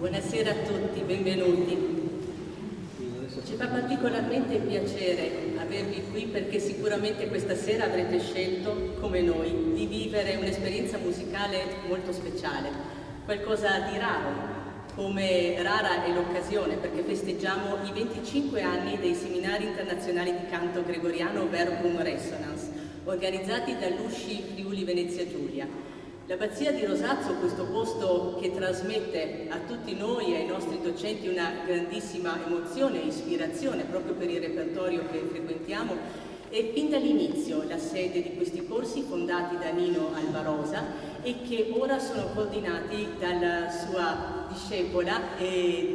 Buonasera a tutti, benvenuti. Ci fa particolarmente piacere avervi qui perché sicuramente questa sera avrete scelto, come noi, di vivere un'esperienza musicale molto speciale, qualcosa di raro, come rara è l'occasione perché festeggiamo i 25 anni dei seminari internazionali di canto gregoriano Verbum Resonans, organizzati dall'USCI Friuli Venezia Giulia. L'abbazia di Rosazzo, questo posto che trasmette a tutti noi e ai nostri docenti una grandissima emozione e ispirazione proprio per il repertorio che frequentiamo, è fin dall'inizio la sede di questi corsi fondati da Nino Alvarosa e che ora sono coordinati dalla sua discepola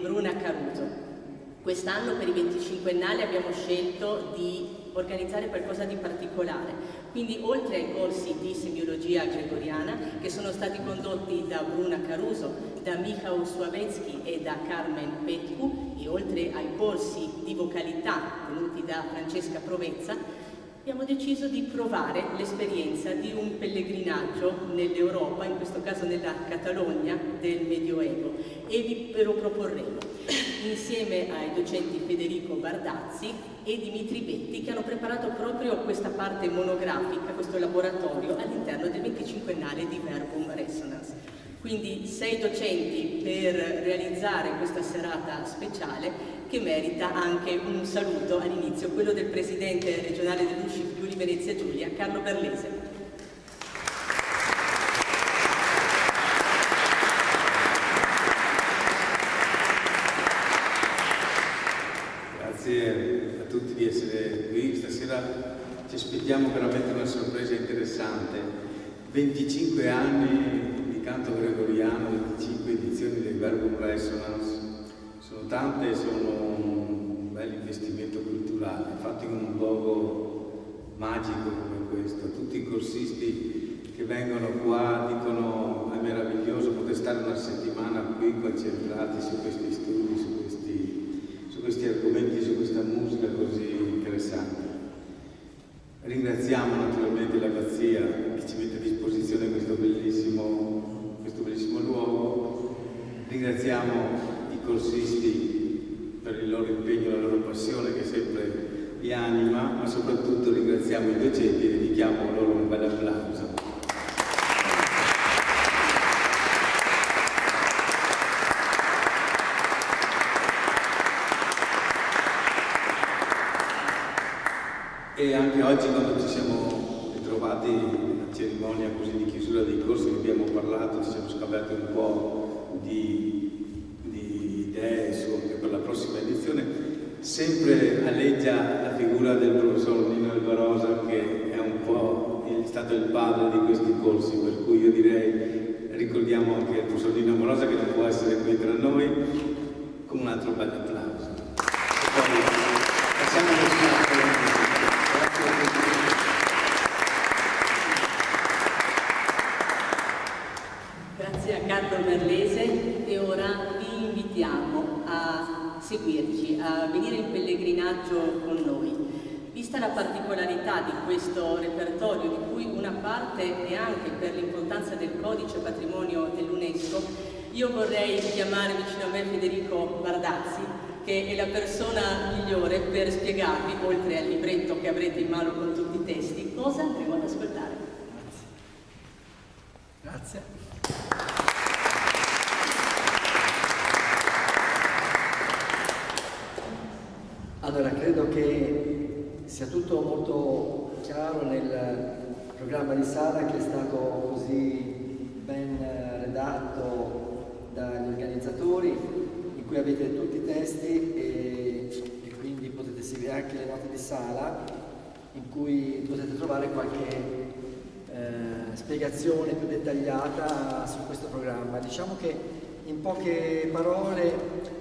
Bruna Caruso. Quest'anno per i 25ennali abbiamo scelto di organizzare qualcosa di particolare. Quindi oltre ai corsi di semiologia gregoriana che sono stati condotti da Bruna Caruso, da Michał Sławecki e da Carmen Petcu e oltre ai corsi di vocalità tenuti da Francesca Provezza, abbiamo deciso di provare l'esperienza di un pellegrinaggio nell'Europa, in questo caso nella Catalogna del Medioevo, e ve lo proporremo insieme ai docenti Federico Bardazzi e Dimitri Betti, che hanno preparato proprio questa parte monografica, questo laboratorio all'interno del 25ennale di Verbum Resonans. Quindi 6 docenti per realizzare questa serata speciale che merita anche un saluto all'inizio, quello del presidente regionale dell'USCI Friuli Venezia Giulia, Carlo Berlese. Grazie a tutti di essere qui. Stasera ci aspettiamo veramente una sorpresa interessante. 25 anni di canto gregoriano, 25 edizioni del Verbum Resonans. Sono tante, sono un bel investimento culturale, fatto in un luogo magico come questo. Tutti i corsisti che vengono qua dicono è meraviglioso poter stare una settimana qui concentrati su questi studi, su questi argomenti, su questa musica così interessante. Ringraziamo naturalmente l'abbazia che ci mette a disposizione questo bellissimo luogo. Ringraziamo i corsisti per il loro impegno, la loro passione che sempre li anima, ma soprattutto ringraziamo i docenti e dedichiamo loro un bel applauso. E anche oggi, quando ci siamo ritrovati in una cerimonia così di chiusura dei corsi che abbiamo parlato, ci siamo scambiati un po' di idee anche per la prossima edizione, sempre aleggia la figura del professor Nino Alvarosa, che è un po' stato il padre di questi corsi, per cui io direi ricordiamo anche il professor Nino Alvarosa, che non può essere qui tra noi, con un altro bel applauso. E poi passiamo allo spazio. Grazie a Carlo Berlese e ora vi invitiamo a seguirci, a venire in pellegrinaggio con noi. Vista la particolarità di questo repertorio, di cui una parte è anche per l'importanza del codice patrimonio dell'UNESCO, io vorrei chiamare vicino a me Federico Bardazzi, che è la persona migliore per spiegarvi, oltre al libretto che avrete in mano con tutti i testi, cosa andremo ad ascoltare. Grazie. Allora, credo che sia tutto molto chiaro nel programma di Sara, che è stato così ben redatto dagli organizzatori, in cui avete tutti i testi e quindi potete seguire anche le note di sala, in cui potete trovare qualche spiegazione più dettagliata su questo programma. Diciamo che in poche parole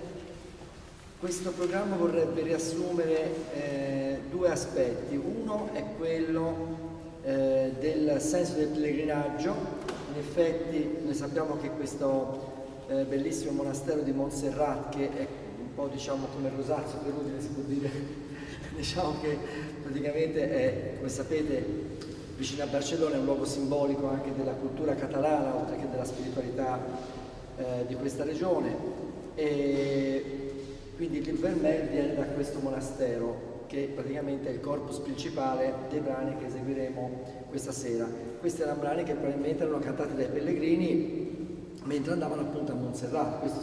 questo programma vorrebbe riassumere 2 aspetti. Uno è quello del senso del pellegrinaggio. In effetti noi sappiamo che questo bellissimo monastero di Montserrat, che è un po' diciamo come Rosazzo per Udine, si può dire, diciamo che praticamente è, come sapete, vicino a Barcellona, è un luogo simbolico anche della cultura catalana, oltre che della spiritualità di questa regione. Quindi il Vermel viene da questo monastero, che praticamente è il corpus principale dei brani che eseguiremo questa sera. Questi erano brani che probabilmente erano cantati dai pellegrini mentre andavano appunto a Montserrat, questo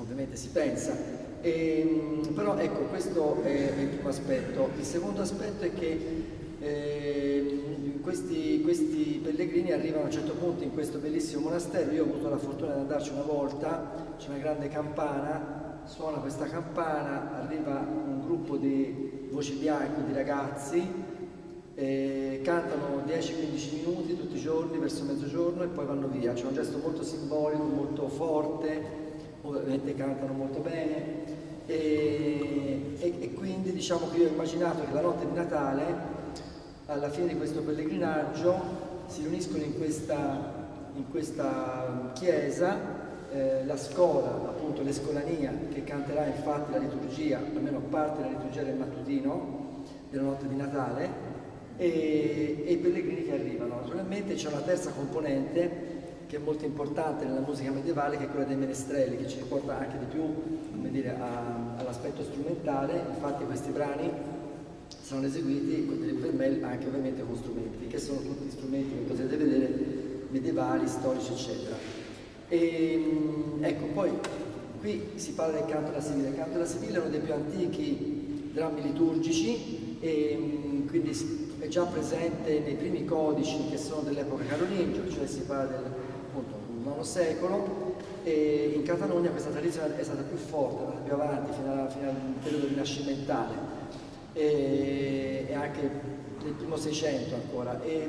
ovviamente si pensa. Però ecco, questo è il primo aspetto. Il secondo aspetto è che questi pellegrini arrivano a un certo punto in questo bellissimo monastero. Io ho avuto la fortuna di andarci una volta, c'è una grande campana, suona questa campana, arriva un gruppo di voci bianche, di ragazzi, cantano 10-15 minuti tutti i giorni verso mezzogiorno e poi vanno via. C'è un gesto molto simbolico, molto forte, ovviamente cantano molto bene e quindi diciamo che io ho immaginato che la notte di Natale, alla fine di questo pellegrinaggio, si riuniscono in questa chiesa la scuola, appunto l'Escolania, che canterà infatti la liturgia, almeno parte della liturgia del mattutino della notte di Natale, e i pellegrini che arrivano. Naturalmente c'è una terza componente che è molto importante nella musica medievale, che è quella dei menestrelli, che ci riporta anche di più, come dire, all'aspetto strumentale. Infatti questi brani saranno eseguiti con dei Vermel anche ovviamente con strumenti, che sono tutti strumenti che potete vedere medievali, storici, eccetera. Ecco, poi qui si parla del canto della Sibilla. Il canto della Sibilla è uno dei più antichi drammi liturgici e quindi è già presente nei primi codici che sono dell'epoca carolingia, cioè si parla del IX secolo, e in Catalogna questa tradizione è stata più forte, è andata più avanti fino al periodo rinascimentale e anche nel primo Seicento ancora. E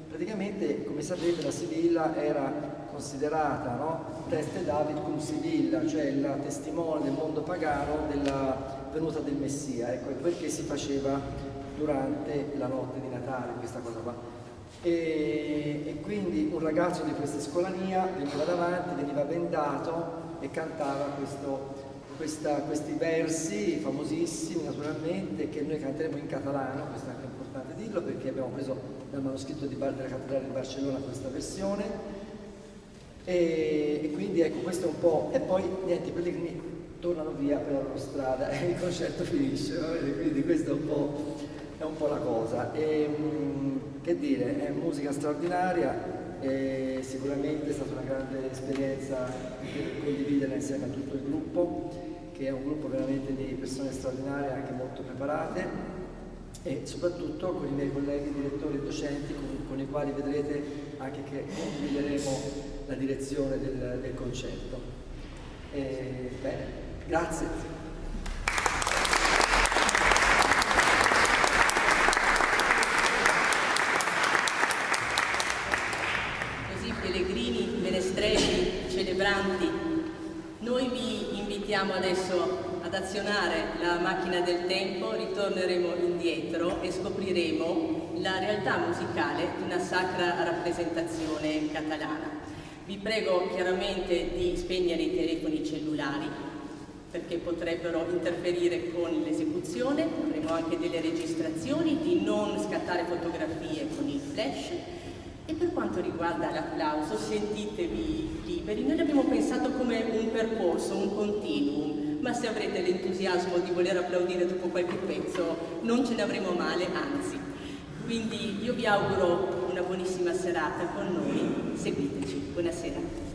praticamente, come sapete, la Sibilla era considerata, no? Teste David cum Sibilla, cioè la testimone del mondo pagano della venuta del Messia. Ecco, perché si faceva durante la notte di Natale questa cosa qua. E quindi un ragazzo di questa scolania veniva davanti, veniva bendato e cantava questi versi famosissimi, naturalmente, che noi canteremo in catalano. Questo è anche importante dirlo, perché abbiamo preso dal manoscritto della cattedrale di Barcellona questa versione. E quindi ecco, questo è un po', e poi niente, i pellegrini tornano via per la loro strada e il concerto finisce, va bene? Quindi questo è un po' la cosa. Che dire, è musica straordinaria e sicuramente è stata una grande esperienza condividerla insieme a tutto il gruppo, che è un gruppo veramente di persone straordinarie, anche molto preparate, e soprattutto con i miei colleghi direttori e docenti con i quali vedrete anche che condivideremo la direzione del concerto. Bene, grazie. Pellegrini, menestrelli, celebranti, noi vi invitiamo adesso ad azionare la macchina del tempo, ritorneremo indietro e scopriremo la realtà musicale di una sacra rappresentazione catalana. Vi prego chiaramente di spegnere i telefoni cellulari, perché potrebbero interferire con l'esecuzione. Avremo anche delle registrazioni, di non scattare fotografie con il flash. E per quanto riguarda l'applauso, sentitevi liberi. Noi l'abbiamo pensato come un percorso, un continuum, ma se avrete l'entusiasmo di voler applaudire dopo qualche pezzo non ce ne avremo male, anzi. Quindi io vi auguro una buonissima serata con noi, seguiteci. Buonasera.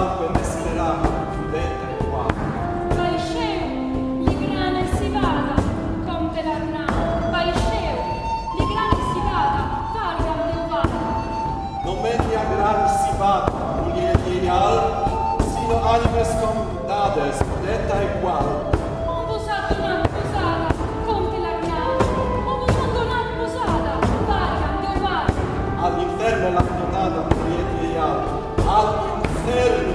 alque mescherà, detta e qua. Vai sceu, le grane si vada, conte l'arnà. Vai sceu, le grane si vada, valga Deo vada. Non metti a gran si vada, mulier al, sino animes condades, detta e qual. Un posato una posata, conte l'arnà. Un posato una posata, valga Deo vada. All'inferno l'abbandonata, mulier al, al inferno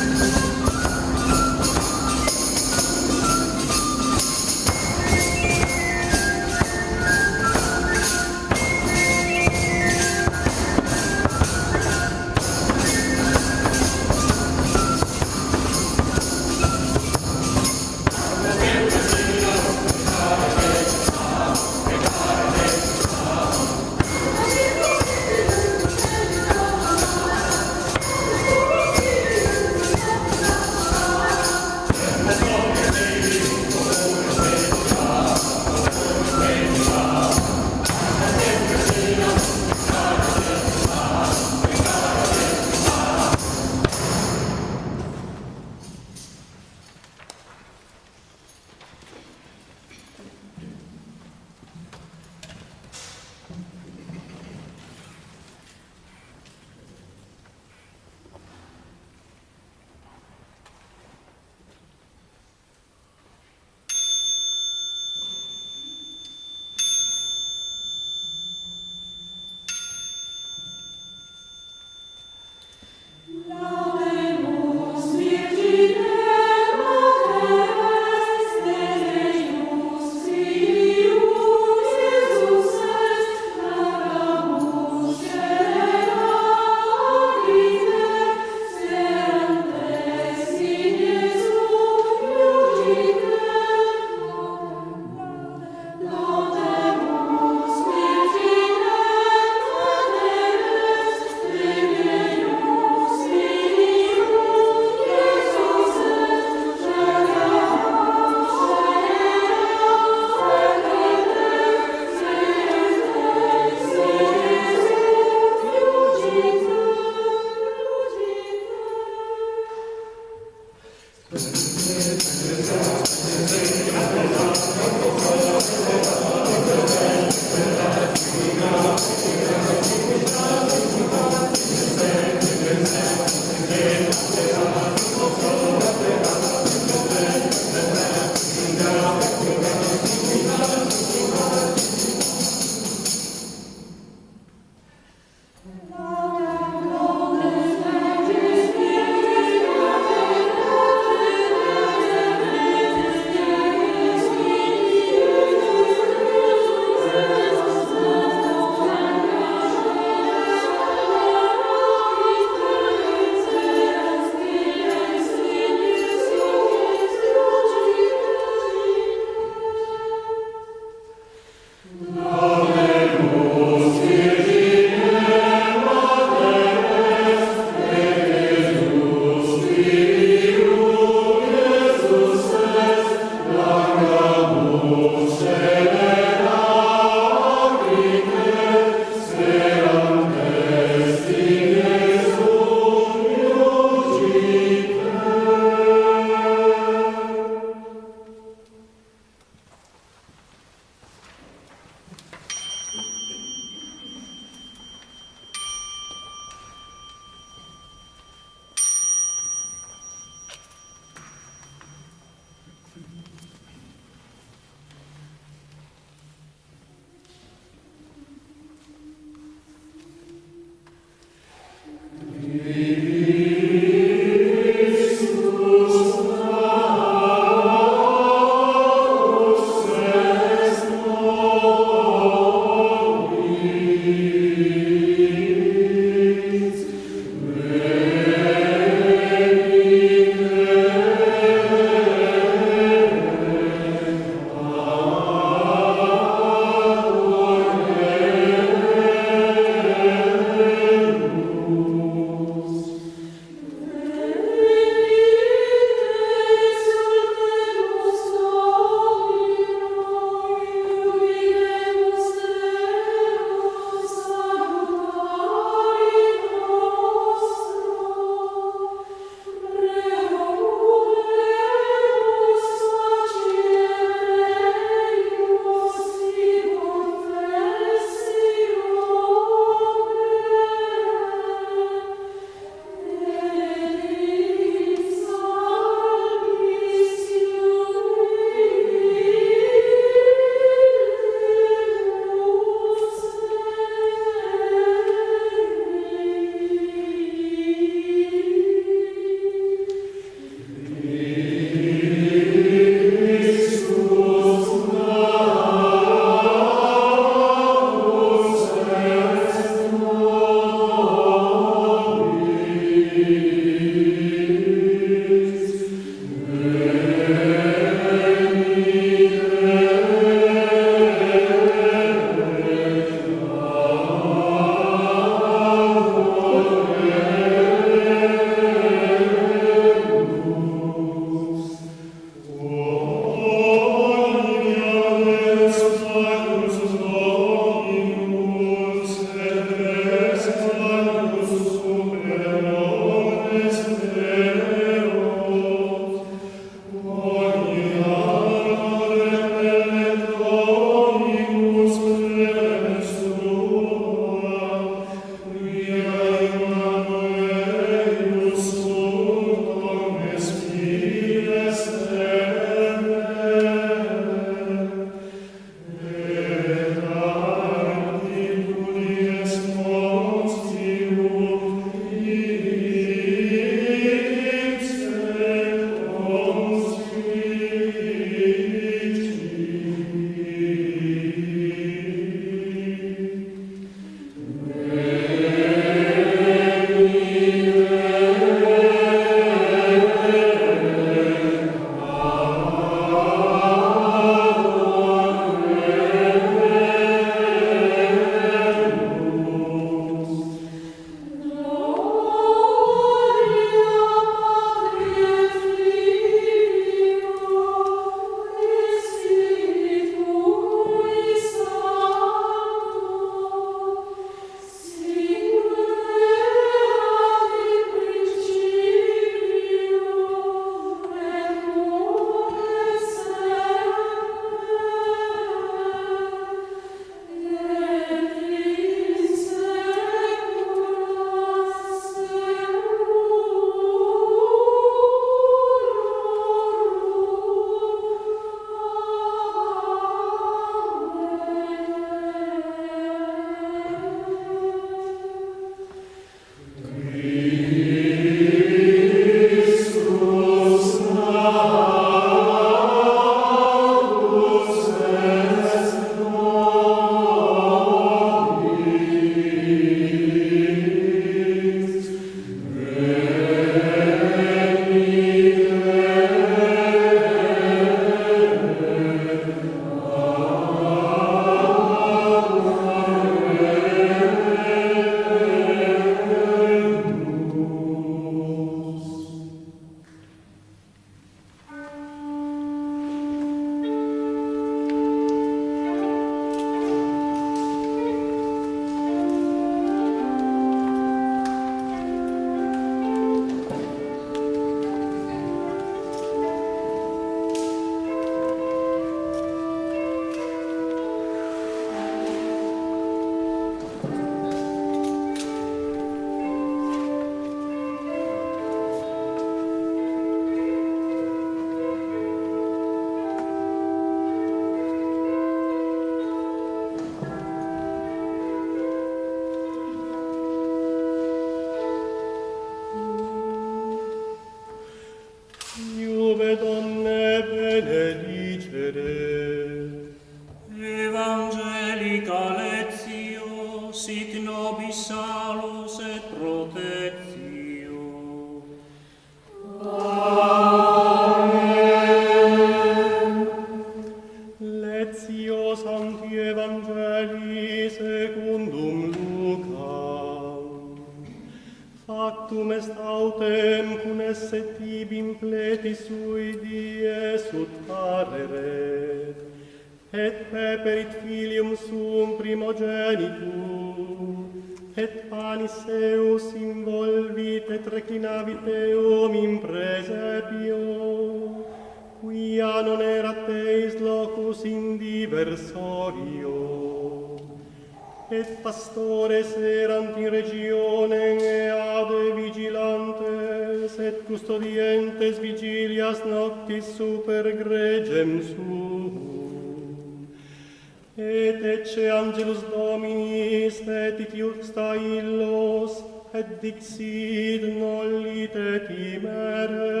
Dixit nollite timere,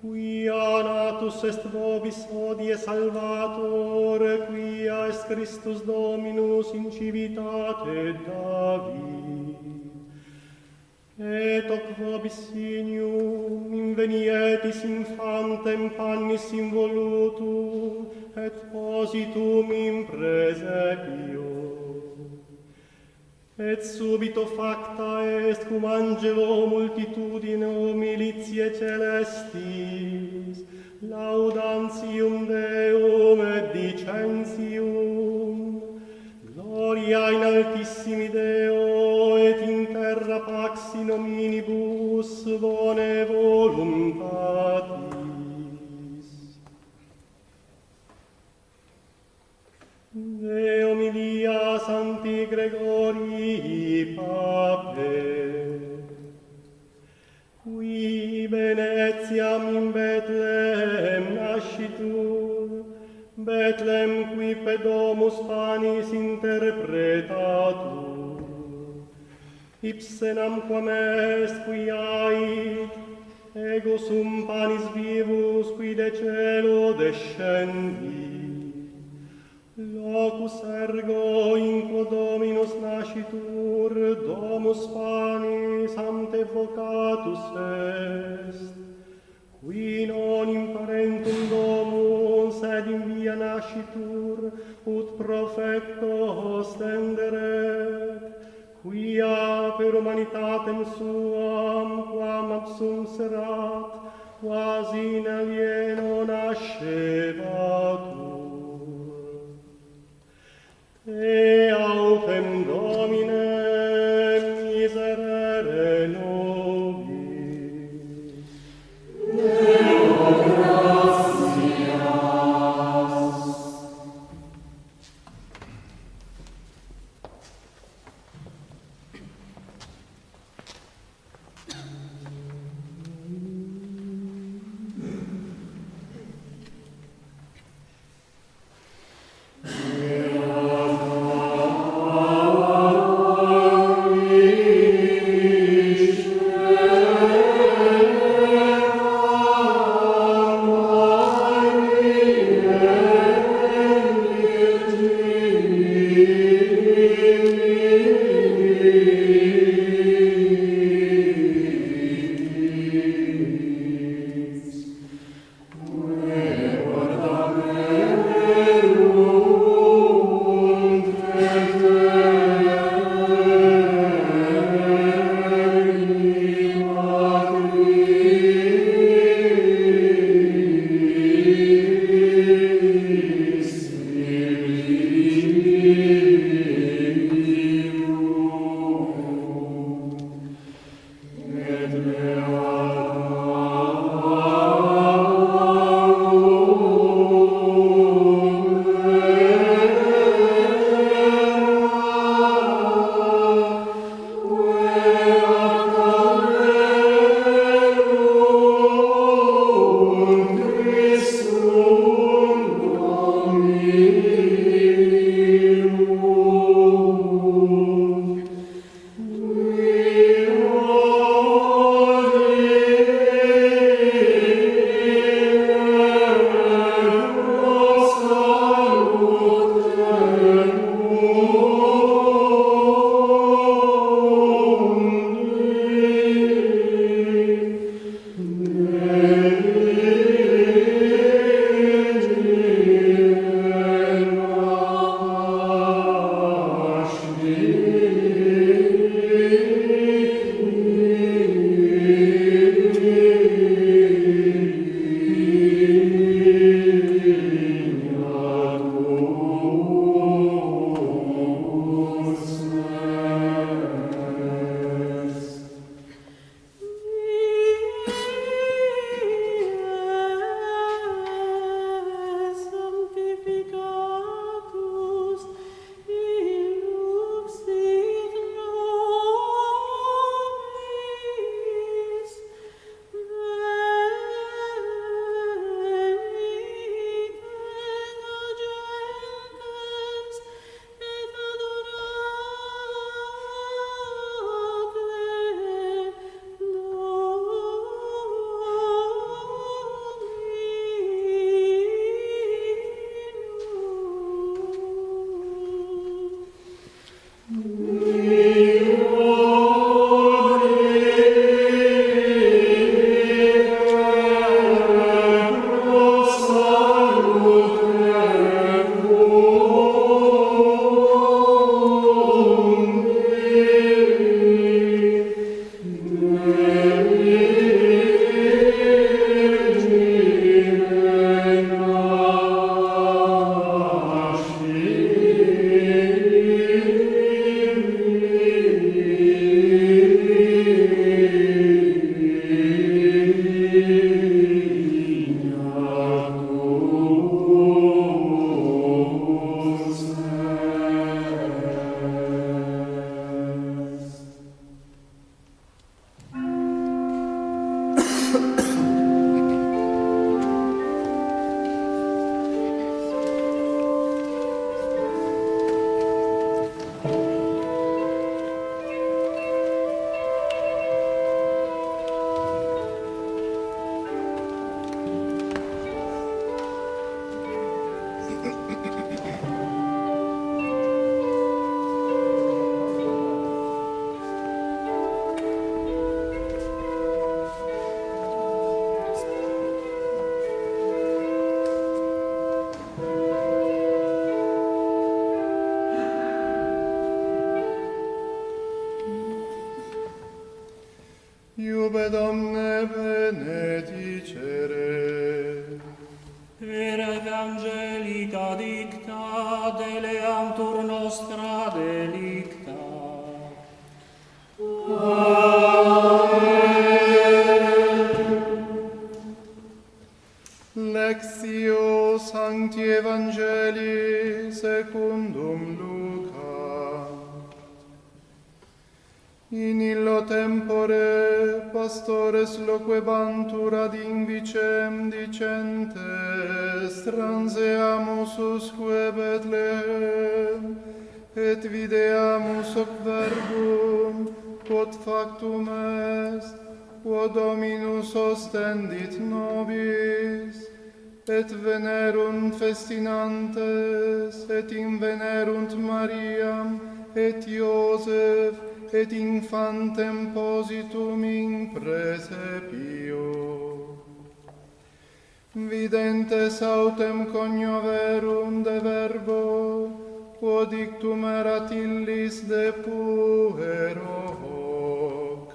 quia natus est vobis hodie salvator, quia est Christus Dominus in civitate David. Et hoc vobis signum invenietis infantem pannis involutum, et positum in praesepio. Et subito facta est cum angelo multitudineo militiae celestis, laudantium Deum et dicentium, gloria in altissimi Deo et in terra pax in hominibus bone voluntatis. De homilia Sancti Gregorii Pape, qui Venetiam in Bethlehem nascitur, Bethlehem qui pedomus panis interpretatur, ipse namquam est qui ait, ego sum panis vivus qui de cielo descendi, locus ergo in quo Dominus nascitur, domus panis ante vocatus est, qui non in parentum domus ed in via nascitur, ut profecto ostenderet, quia per humanitatem suam, quam absunserat, quasi in alieno nascebatur. Te autem Domine miserere nobis. Deo gratias. quod omne benedicere. Per evangelica dicta deleantur nostra delicta. Lectio Sancti Evangelii secundum Luca. In illo tempore pastores loquebantur ad invicem dicentes transeamus usque Betlehem et videamus hoc verbum quod factum est quod Dominus ostendit nobis et venerunt festinantes et invenerunt Mariam et Iosef et infantem positum in praesepio. Videntes autem conioverum de verbo, quod ictum erat illis de puero hoc.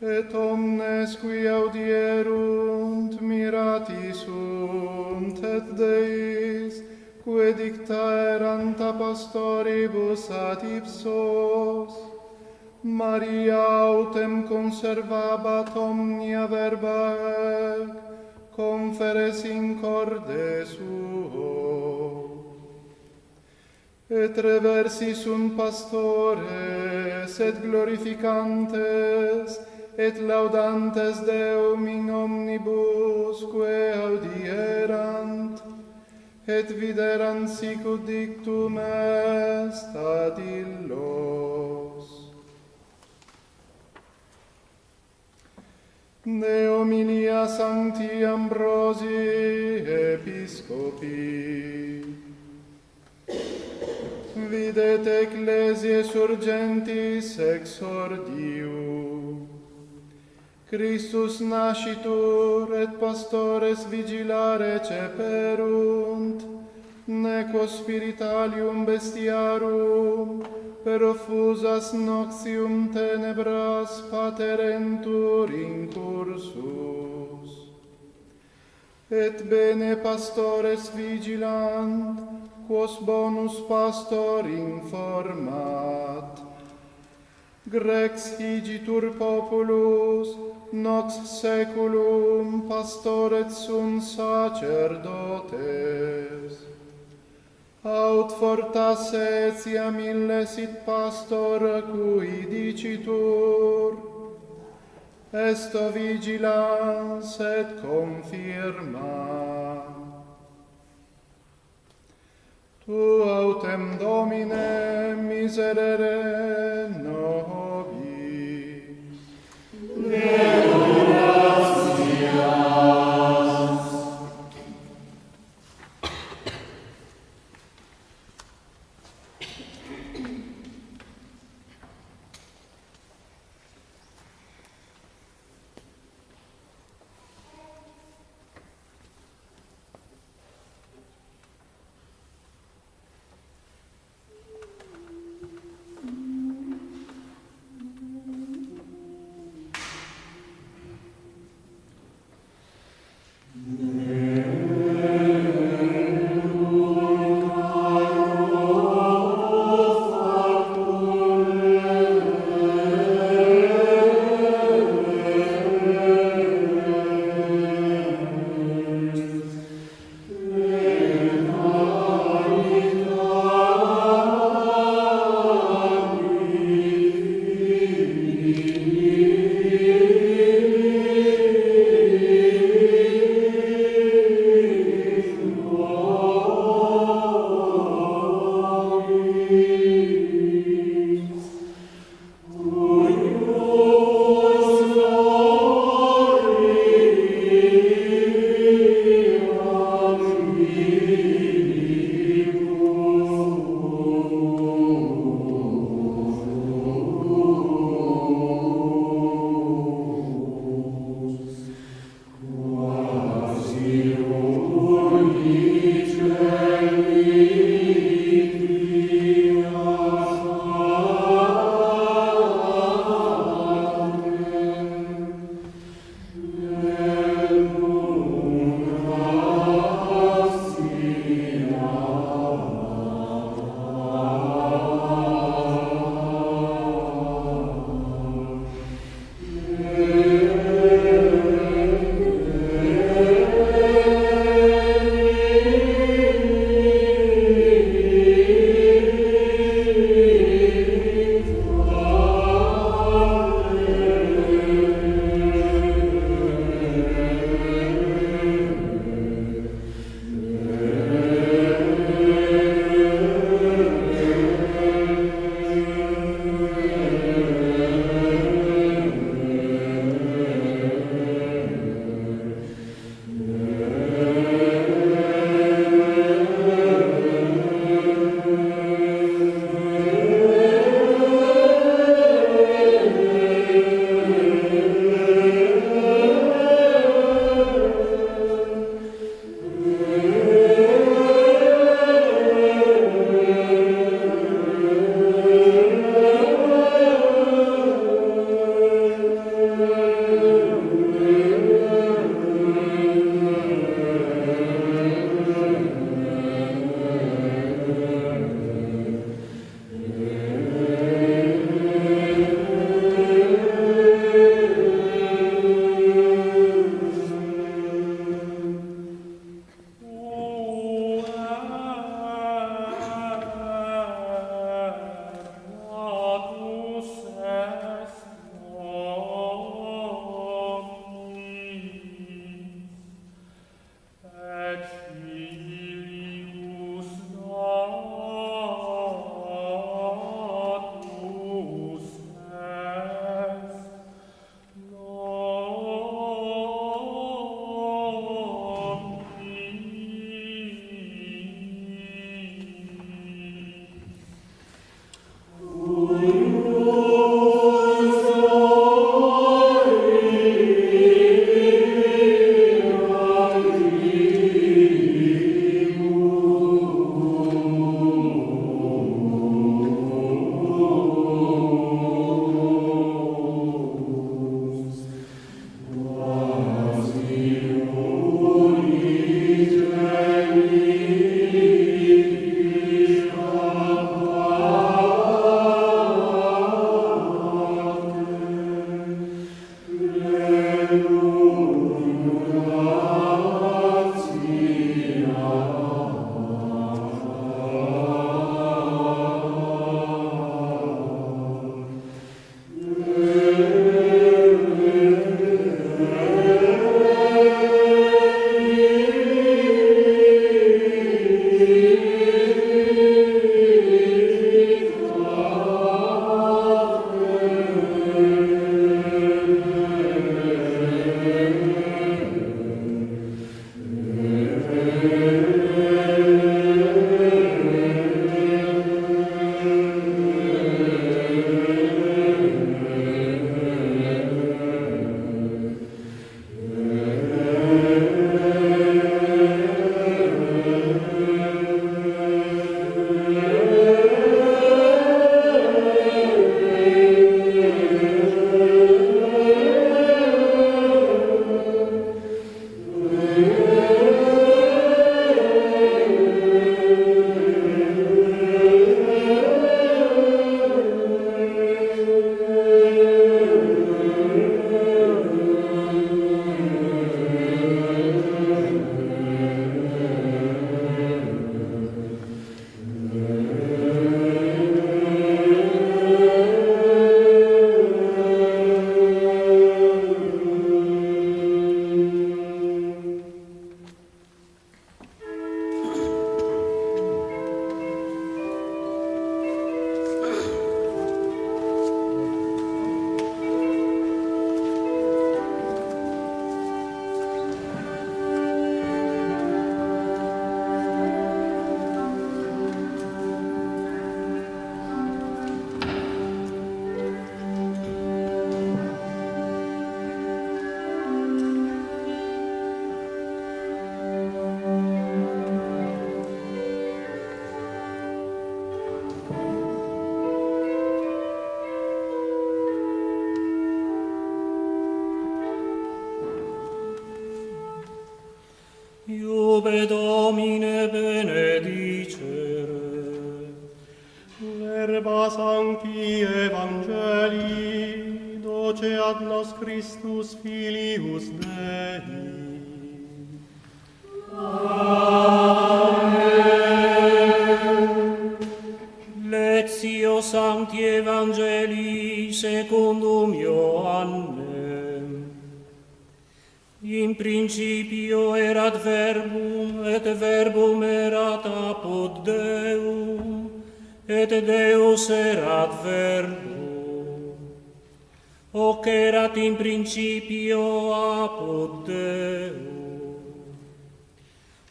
Et omnes qui audierunt mirati sunt et Deis, quae dicta erant a pastoribus ad ipsos. Maria autem conservabat omnia verba ec, conferes in corde suo. Et reversi sunt pastores et glorificantes et laudantes Deum in omnibus quae audierant, et videran sicut dictum est ad illos. De homilia Sancti Ambrosi Episcopi. Videte ecclesiae urgentis exordium. Christus nascitur et pastores vigilare ceperunt, nequo spiritualium bestiarum per offusas noctium tenebras paterentur incursus. Et bene pastores vigilant, quos bonus pastor informat. Grex higitur populus, nox seculum pastoret sunt sacerdotes. Aut fortas etiam illesit pastor cui dicitur, esto vigilans et confirma. Tu autem Domine miserere nobis. Ube Domine benedicere. Verba sancti Evangelii, doceat nos Christus Filius Dei. Amen. Lectio Sancti Evangelii secundum Ioannem. In principio erat verbum, et verbum erat apud Deum, et Deus erat verbum. Hoc erat in principio apud Deum.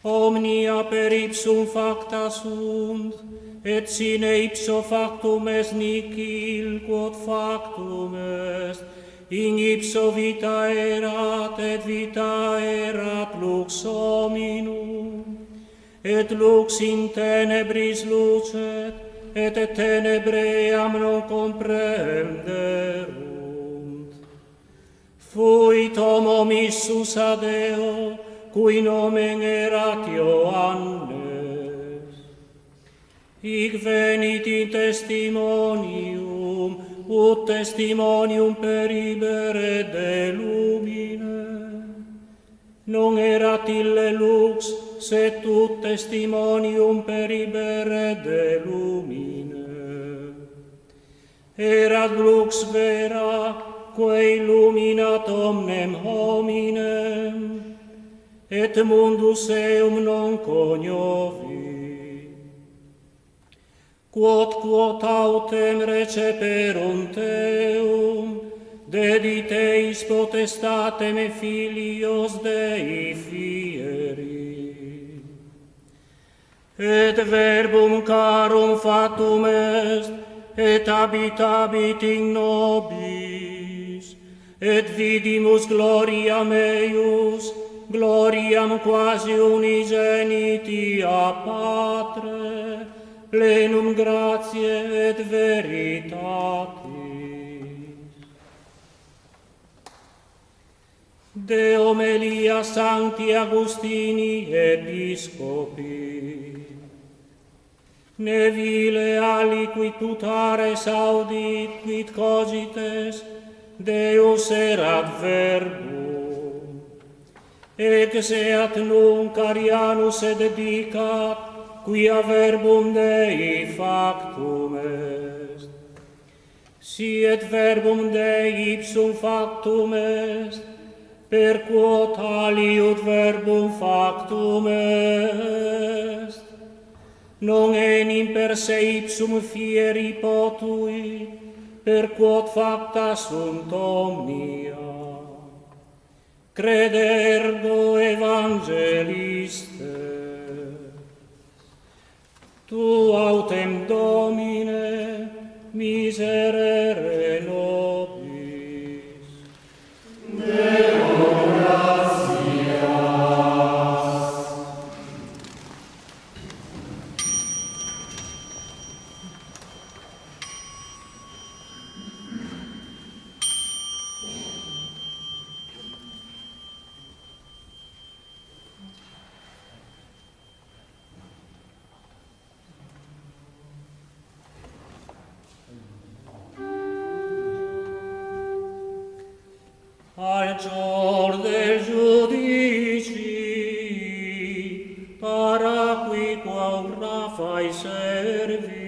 Omnia per ipsum facta sunt, et sine ipso factum est nihil quod factum est. In ipso vita erat, et vita erat lux hominum, et lux in tenebris lucet, et tenebream non comprehenderunt. Fuit homo missus ad Deo, cui nomen erat Ioannes. Hic venit in testimonium, ut testimonium peribere de lumine. Non erat ille lux, sed ut testimonium peribere de lumine. Erat lux vera, quae illuminat omnem hominem, et mundus eum non cognovi. Quod autem receperunt eum, dediteis potestatem et filios Dei fieri. Et verbum carum fatum est, et habitabit in nobis, et vidimus gloriam eius, gloriam quasi unigeniti a Patre, plenum gratiae et veritatis. De homilia Sancti Augustini Episcopi. Ne vile aliquid putares audit, quid cogites, Deus erat verbum. Ec seat nunc Arianus et dedicat, quia verbum Dei factum est. Si et verbum Dei ipsum factum est, per quod aliud verbum factum est. Non enim per se ipsum fieri potui, per quod facta sunt omnia. Crede ergo evangeliste. Tu autem Domine miserere nobis. Deo gratias. Al gior del giudici, para qui quaura fai servizi.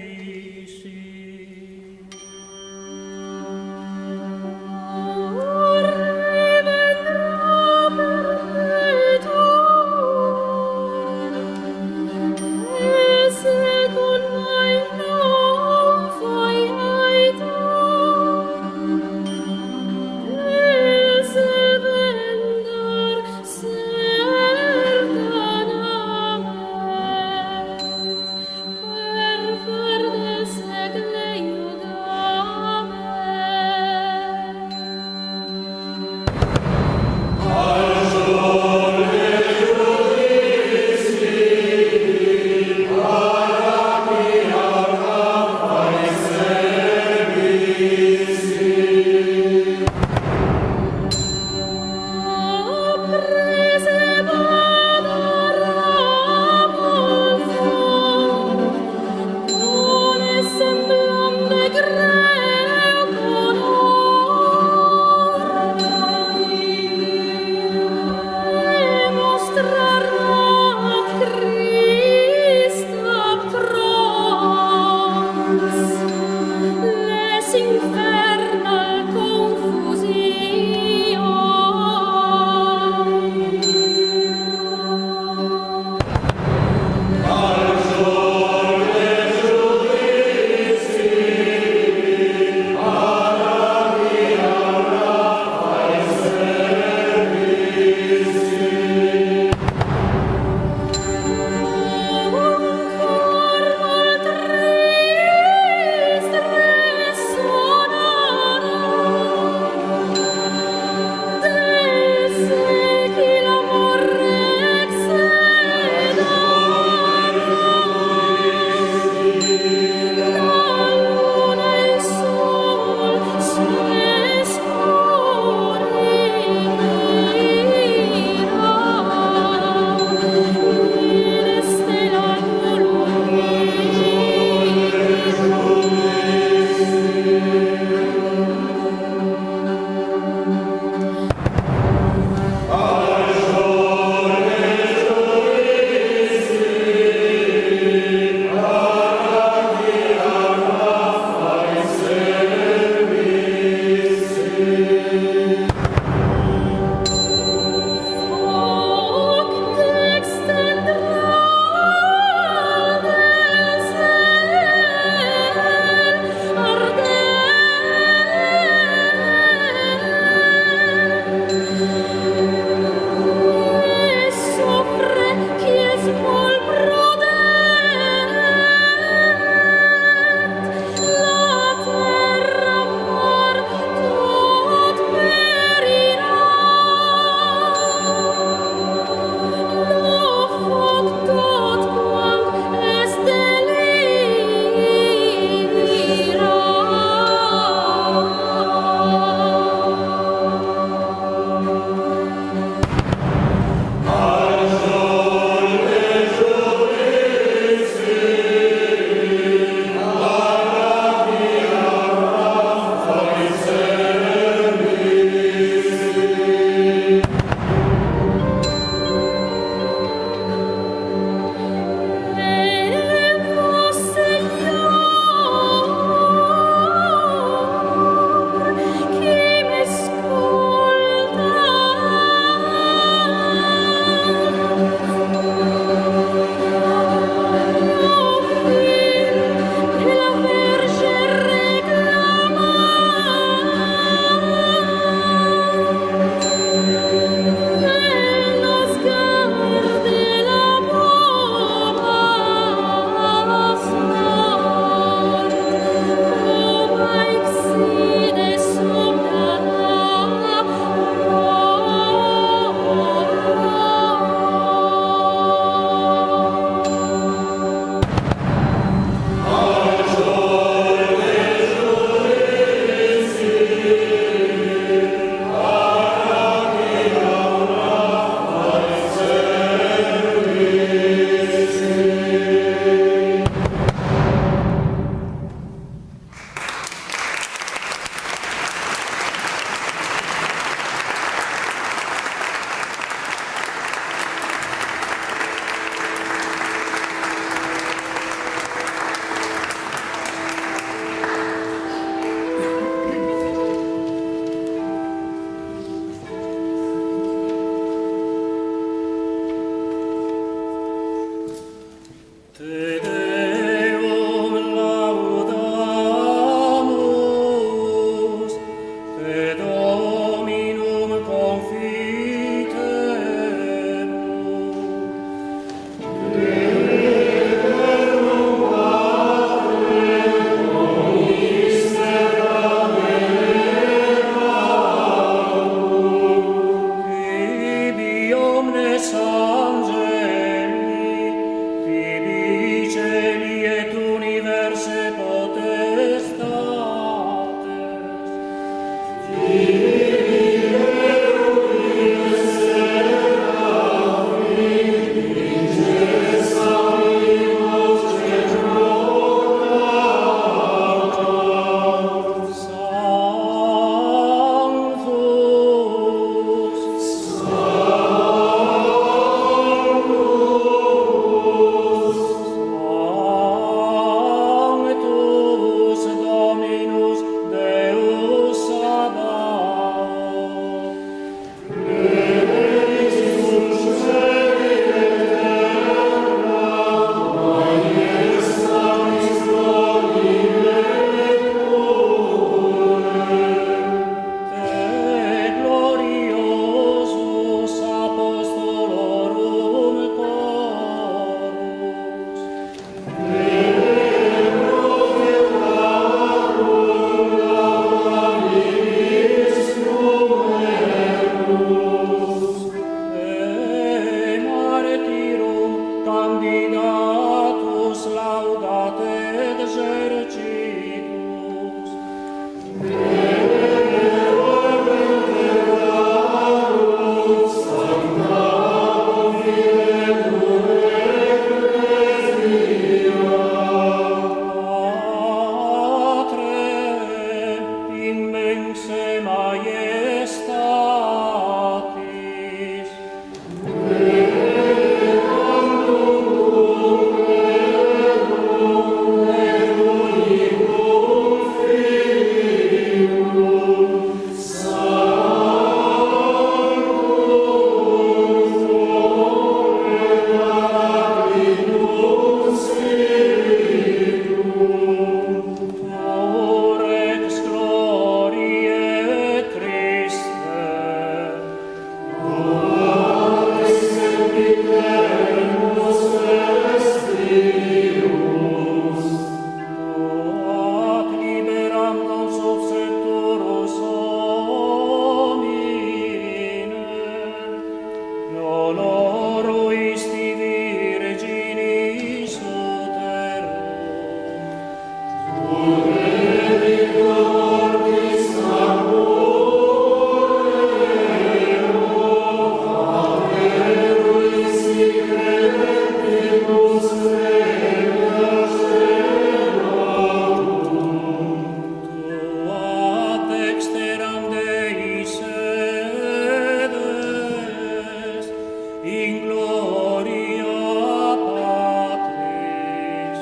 gloria Patris.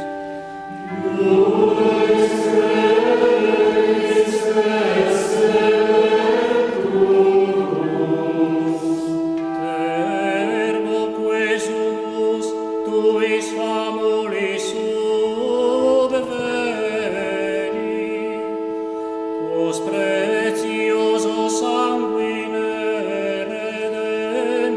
Termoque sumus tuis famulis subveni, quos precioso sanguine redemisti.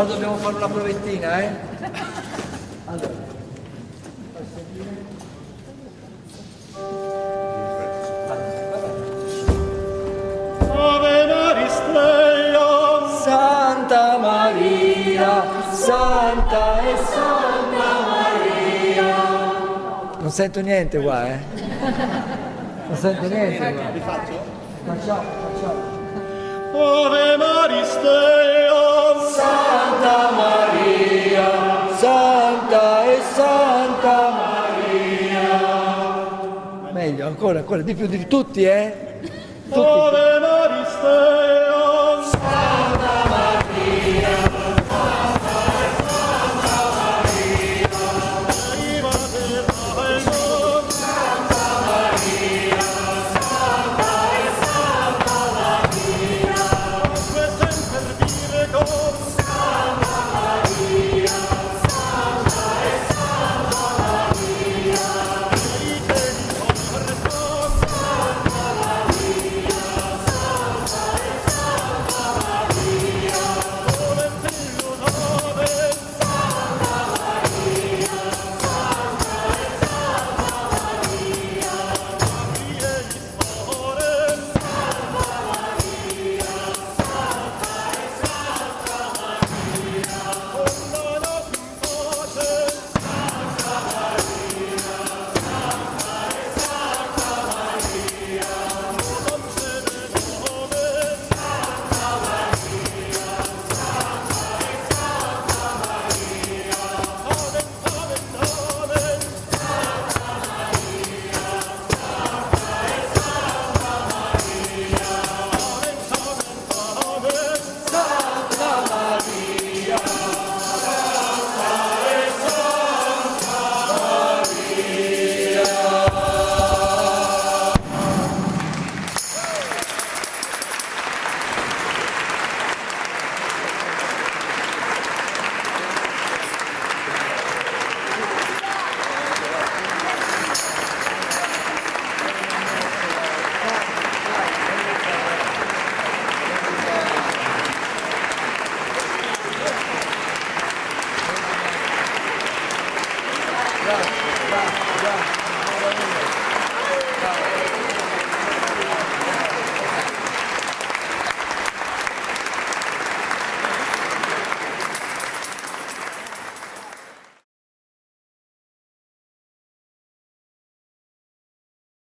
Ora dobbiamo fare una provettina, eh? Allora. Ave Maris Deo, Santa Maria, Santa e Santa Maria. Non sento niente qua, eh? Non sento niente qua. Rifaccio? Facciamo. Ave Maris Deo, Santa Maria, Santa e Santa Maria. Meglio, ancora, di più di tutti, eh? Tutti. Ave Maris Deo, Santa Maria, prima terra e non per servire con Bravo.